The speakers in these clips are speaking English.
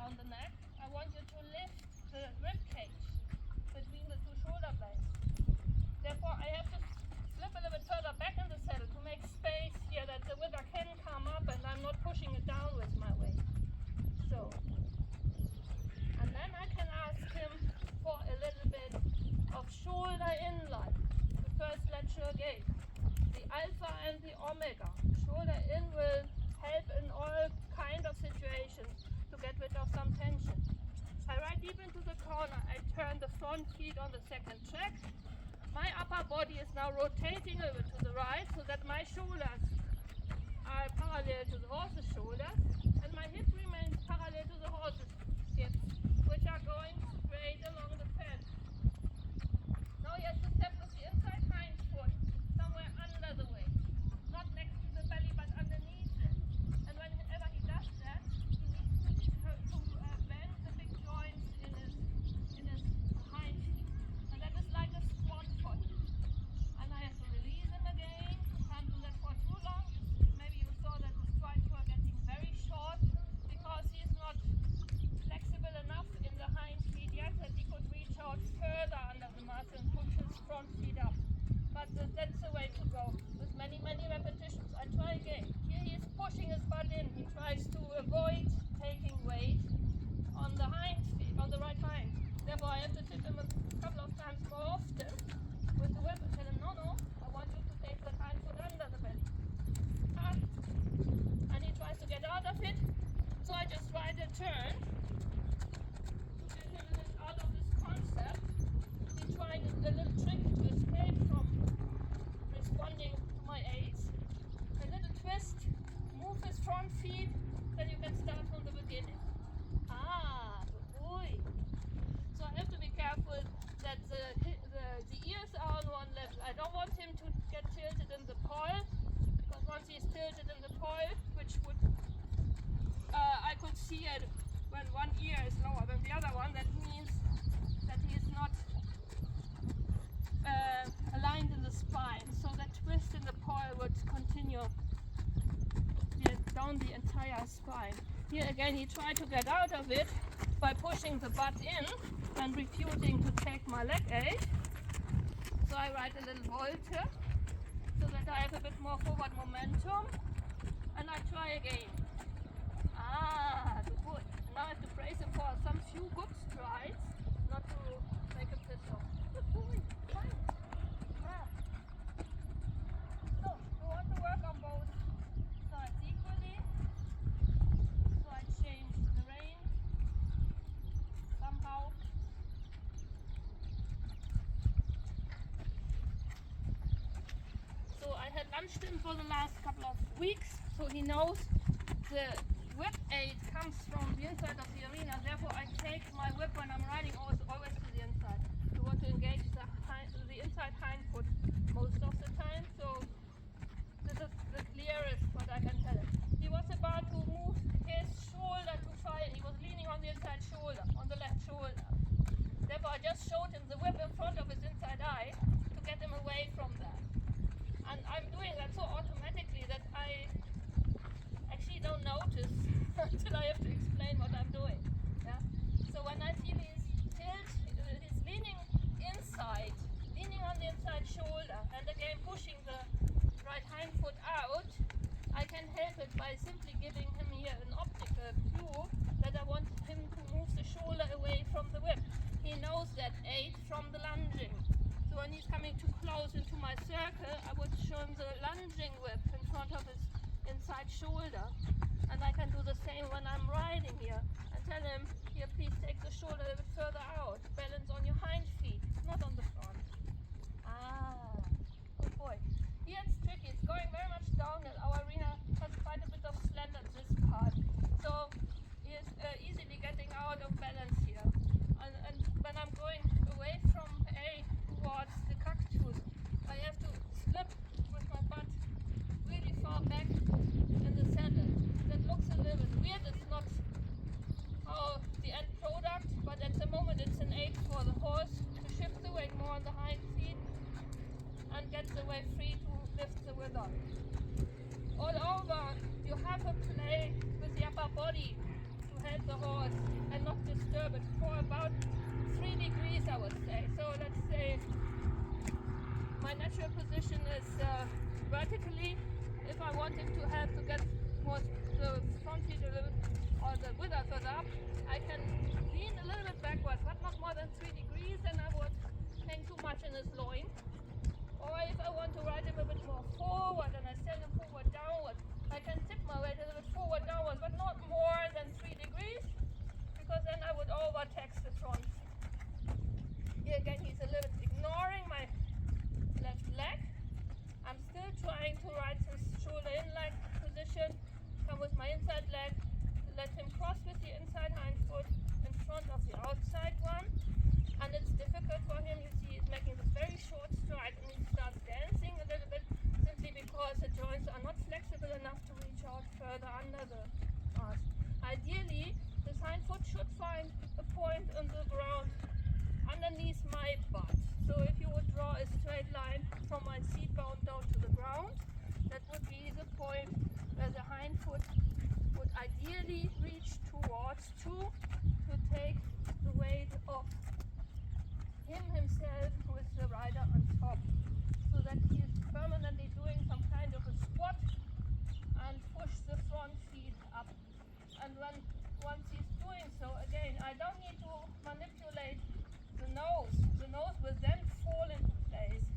on the neck, I want you to lift the rib cage between the two shoulder blades. Therefore, I have to slip a little bit further back in the saddle to make space here that the whipper can come up and I'm not pushing it down with my weight. So, and then I can ask him for a little bit of shoulder inline. The first lateral gait, the alpha and the omega. Shoulder in will help in all kind of situations to get rid of some tension. I ride deep into the corner, I turn the front feet on the second track. My upper body is now rotating a bit to the right so that my shoulders are parallel to the horse's shoulders and my hip remains parallel to the horse's hips, which are going straight along the fence. Now he has to step with the inside hind foot somewhere under the waist, not next to the belly but underneath it. And whenever he does that, he needs to bend the big joints in his hind feet. And that is like a squat foot. And I have to release him again. Can't do that for too long. Maybe you saw that the strides were getting very short because he's not flexible enough in the hind feet yet that he could reach out further under the mat and push his front feet up. But that's the way to go. With many repetitions. I try again. Here he is pushing his butt in. He tries to avoid taking weight on the hind feet, on the right hind. Therefore I have to tip him a couple of times more often with the whip and tell him, no, I want you to take the hind foot under the belly. And he tries to get out of it. So I just ride a turn to get him a little out of this concept. He's trying a little trick to escape from responding to my aids. A little twist, move his front feet, then you can start from the beginning. Good boy. So I have to be careful that the ears are on one level. I don't want him to get tilted in the poll, because once he's tilted in the poll, which would I could see it when one ear is lower than the other one, that means that he is not aligned in the spine, so that twist in the poll would continue down the entire spine. Here again he tried to get out of it by pushing the butt in and refusing to take my leg aid. So I ride a little volte so that I have a bit more forward momentum, and I try again. Good boy. Now I have to brace him for some few good strides, not to make a piss off. Good boy. Fine. So we want to work on both sides equally. So I change the rein somehow. So I had lunched him for the last couple of weeks, so he knows the whip aid comes from the inside of the arena. Therefore I take my whip when I'm riding always to the inside. We want to engage the inside hind foot most of the time, so this is the clearest what I can tell him. He was about to move his shoulder to fire. He was leaning on the inside shoulder, on the left shoulder. Therefore I just showed him the whip in front of his inside eye to get him away from that. And I'm doing that so automatically that I actually don't notice until I have to explain what I'm doing. Yeah? So when I feel he's leaning inside, leaning on the inside shoulder, and again pushing the right hind foot out, I can help it by simply giving him here an optical cue that I want him to move the shoulder away from the whip. He knows that aid from the lunging. So when he's coming too close into my circle, I would show him the lunging whip in front of his inside shoulder. And I can do the same when I'm riding here and tell him, here, please take the shoulder a bit further out. Balance on your hind feet, not on the front. Good boy. Here it's tricky. It's going very much downhill. Our arena has quite a bit of slant at this part. So he is easily getting out of balance here. And when I'm going away from A towards the cactus, I have to slip with my butt really far back in the saddle. That looks a little bit weird. It's not how the end product, but at the moment it's an aid for the horse to shift the weight more on the hind feet and get the weight free to lift but for about 3 degrees I would say. So let's say my natural position is vertically. If I want him to have to get more the front feet a little bit, or the wither further up, I can lean a little bit backwards, but not more than 3 degrees, and I would hang too much in his loin. Or if I want to ride him a bit more forward and I stand him forward downward, I can tip my weight a little bit forward downward, but not more than 3 degrees, because then I would overtax the front. Here again, he's a little bit ignoring my left leg. I'm still trying to ride his shoulder in leg position, come with my inside leg, let him cross with the inside hind foot in front of the outside one. And it's difficult for him. You see he's making this very short stride and he starts dancing a little bit simply because the joints are not flexible enough to reach out further under the arch. Ideally, this hind foot should find a point on the ground underneath my butt. So if you would draw a straight line from my seat bone down to the ground, that would be the point where the hind foot would ideally reach towards to take the weight of himself with the rider on top, so that he is permanently doing some kind of a squat and push the front feet up. And once he's doing so, again, I don't need to manipulate the nose. The nose will then fall into place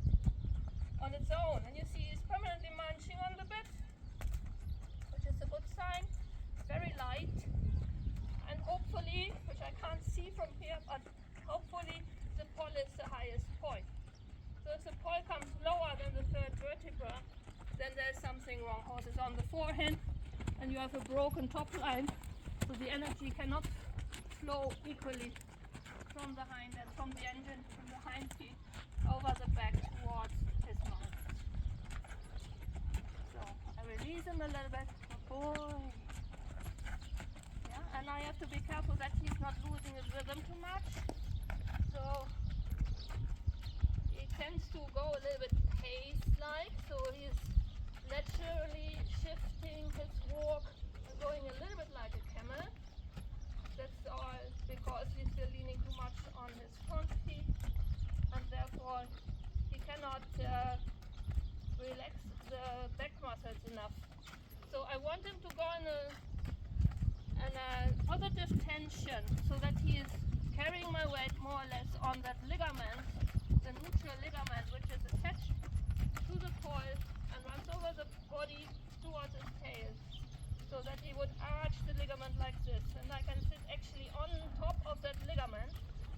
on its own. And you see he's permanently munching on the bit, which is a good sign. Very light. And hopefully, which I can't see from here, but hopefully the poll is the highest point. So if the poll comes lower than the third vertebra, then there's something wrong. Horse is on the forehand and you have a broken top line, so the energy cannot flow equally from the hind and from the engine, from the hind feet over the back towards his mouth. So I release him a little bit. Good boy. Yeah, and I have to be careful that he's not losing his rhythm too much. So he tends to go a little bit pace-like, so he's naturally shifting his walk and going a little bit like a camel. That's all because he's still leaning too much on his front feet, and therefore he cannot relax the back muscles enough. So I want him to go in a positive tension, so that he is carrying my weight more or less on that ligament, the neutral ligament, which is attached to the coil and runs over the body towards his tail, so that he would arch the ligament like this. And I can sit actually on top of that ligament,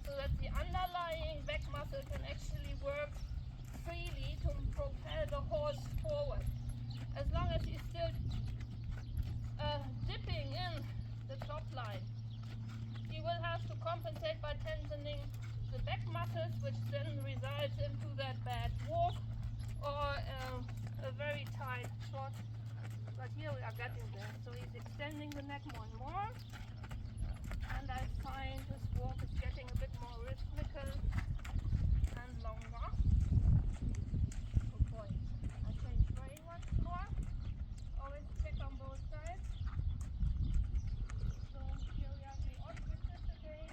so that the underlying back muscle can actually work freely to propel the horse forward. As long as he's still dipping in the top line, he will have to compensate by tensioning the back muscles, which then results into that bad walk or a very tight trot. But here we are getting there. So he's extending the neck more and more, and I find his walk is getting a bit more rhythmical and longer. Good boy. I change way once more. Always check on both sides. So here we are the auspices again.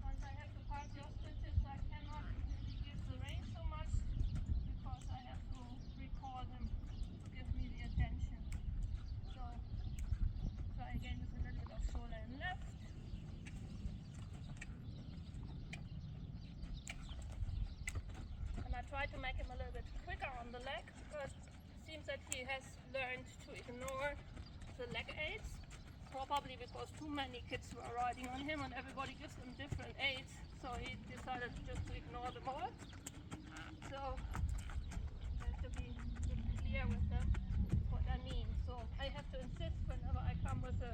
Once I have to pass the auspices, I cannot really give the rein so much, because I have to recall him to give me the attention. So try again with a little bit of shoulder and left. And I try to make him a little bit quicker on the leg, because it seems that he has learned to ignore the leg aids, probably because too many kids were riding on him and everybody gives him different aids, so he decided just to ignore them all. So I have to be clear with them what I mean. So I have to insist whenever I come with the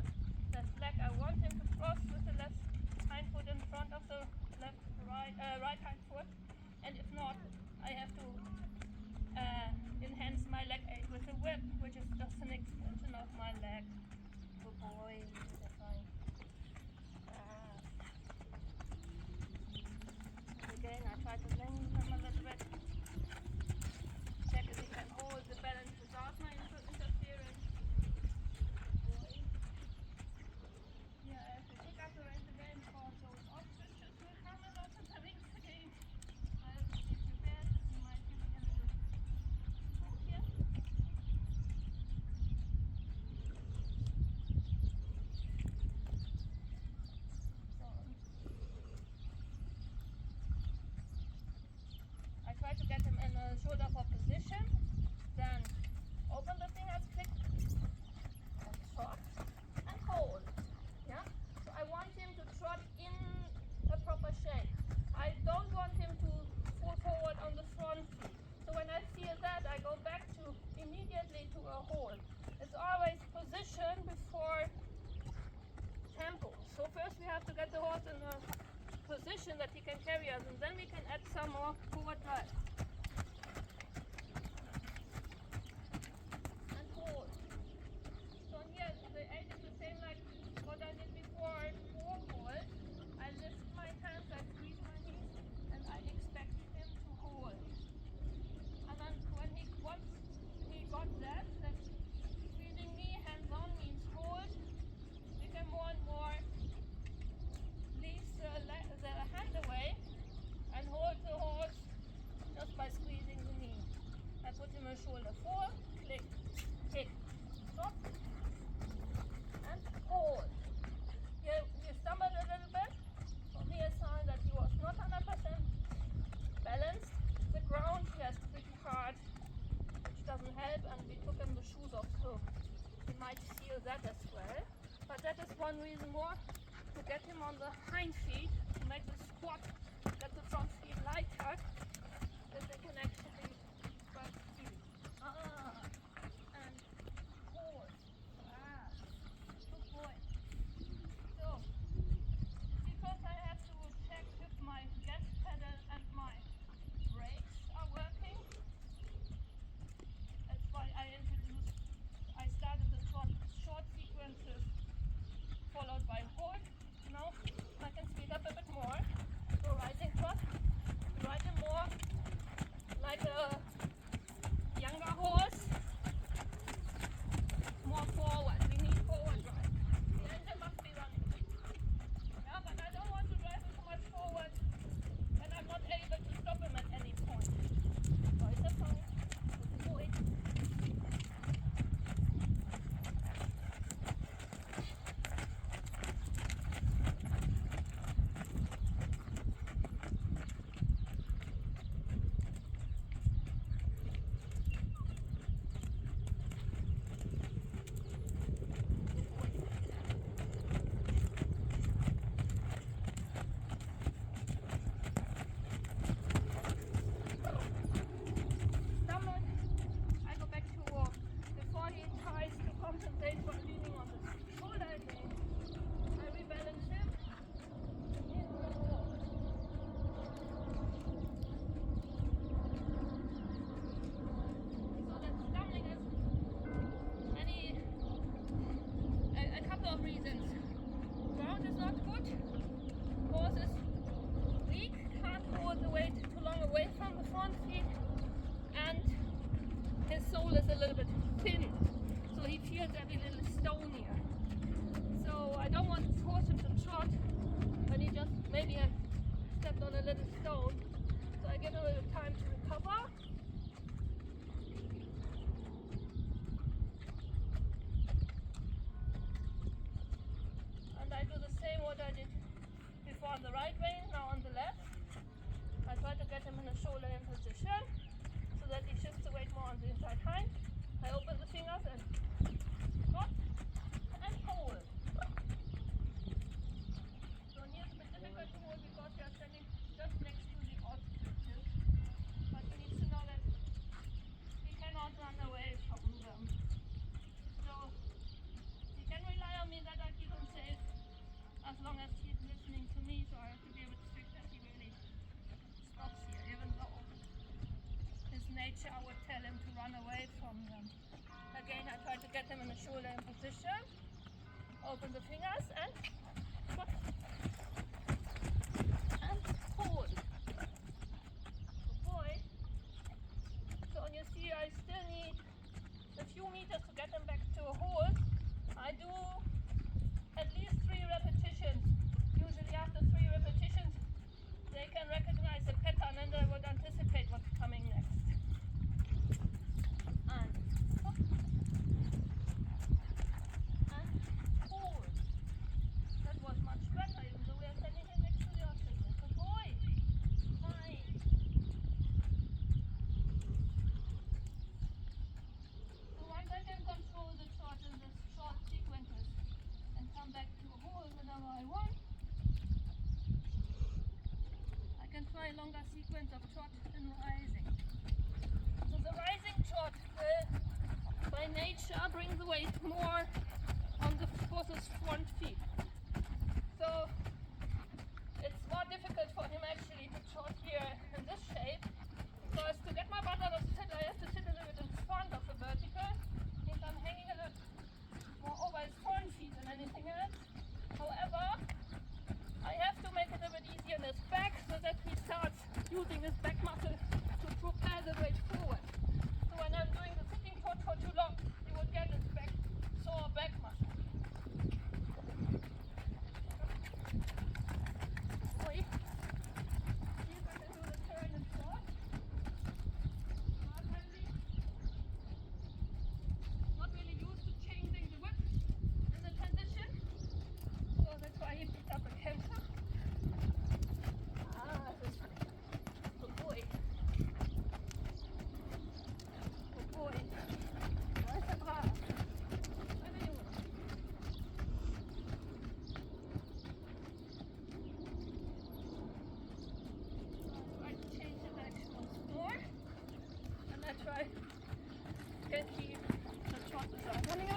left leg, I want him to cross with the left hind foot in front of the right hind foot, and if not, I have to enhance my leg aid with a whip, which is just an extension of my leg. Good boy, that's fine. And again, I try to lengthen him a little bit. Check if he can hold the balance without my interference. have to get the horse in a position that he can carry us, and then we can add some more forward drive. And hold. So here the aid is the same like what I did before. Hold. I lift my hands, I squeeze my knees, and I expect him to hold. And then once he got that squeezing me hands on means hold, we can more and more leave the hand away and hold the horse just by squeezing the knee. I put him on shoulder 4, click, kick, stop, and hold. Here we stumbled a little bit, so here's a sign that he was not 100% balanced. The ground he has pretty hard, which doesn't help, and we took him the shoes off, so he might feel that as well. But that is one reason more to get him on the hind feet, to make the squat, get the front feet lighter, that they can actually grab feet. And hold. Good boy. So, because I have to check if my gas pedal and my brakes are working, that's why I started the short sequences followed by hold. Now I can speed up a bit more. So rising trot, ride him more like a younger horse, more forward. We need forward drive. The engine must be running. Yeah, but I don't want to drive him too much forward, and I'm not able to stop him at any point. So it's a fine. Good boy. Is a little bit thin, so he feels every little stone here. So I don't want to force him to trot, but he just maybe stepped on a little stone. So I give him a little time to recover. And I do the same what I did before on the right rein, now on the left. I try to get him in a shoulder in position, so that he shifts the weight more on the inside hind. I open the fingers and trot and hold. So here's a bit difficult to hold because you are standing just next to the obstacle. But he needs to know that he cannot run away from them. So he can rely on me that I keep him safe as long as he's listening to me. So I have to be a bit strict that he really stops here, even though his nature I would tell him to run away from them. Again, I try to get him in the shoulder in position, open the fingers and trot and hold. Good boy. So you see I still need a few meters to get him back to a hold. I do at least 3 repetitions. Usually after 3 repetitions they can recognize the pattern and they would anticipate what's coming next. And stop. And hold. That was much better, even though we are standing here next to the obstacle. Good boy. Fine. So once I can control the trot in the short sequences and come back to a hold whenever I want, I can try a longer sequence of trot and rising. So the rising trot will, by nature, bring the weight more on the horse's front feet. So that he starts using his back muscle to propel the weight forward. So when I'm doing the sitting trot for too long, he would get his back, sore back muscle. Oi. See if I can do the turn and trot. Not really used to changing the whip in the transition. So that's why he picked up a canter. This is good boy. Good boy. Da ist er brav. Kleiner Junge. I try to change the direction once more. And I try to keep the trot as I'm running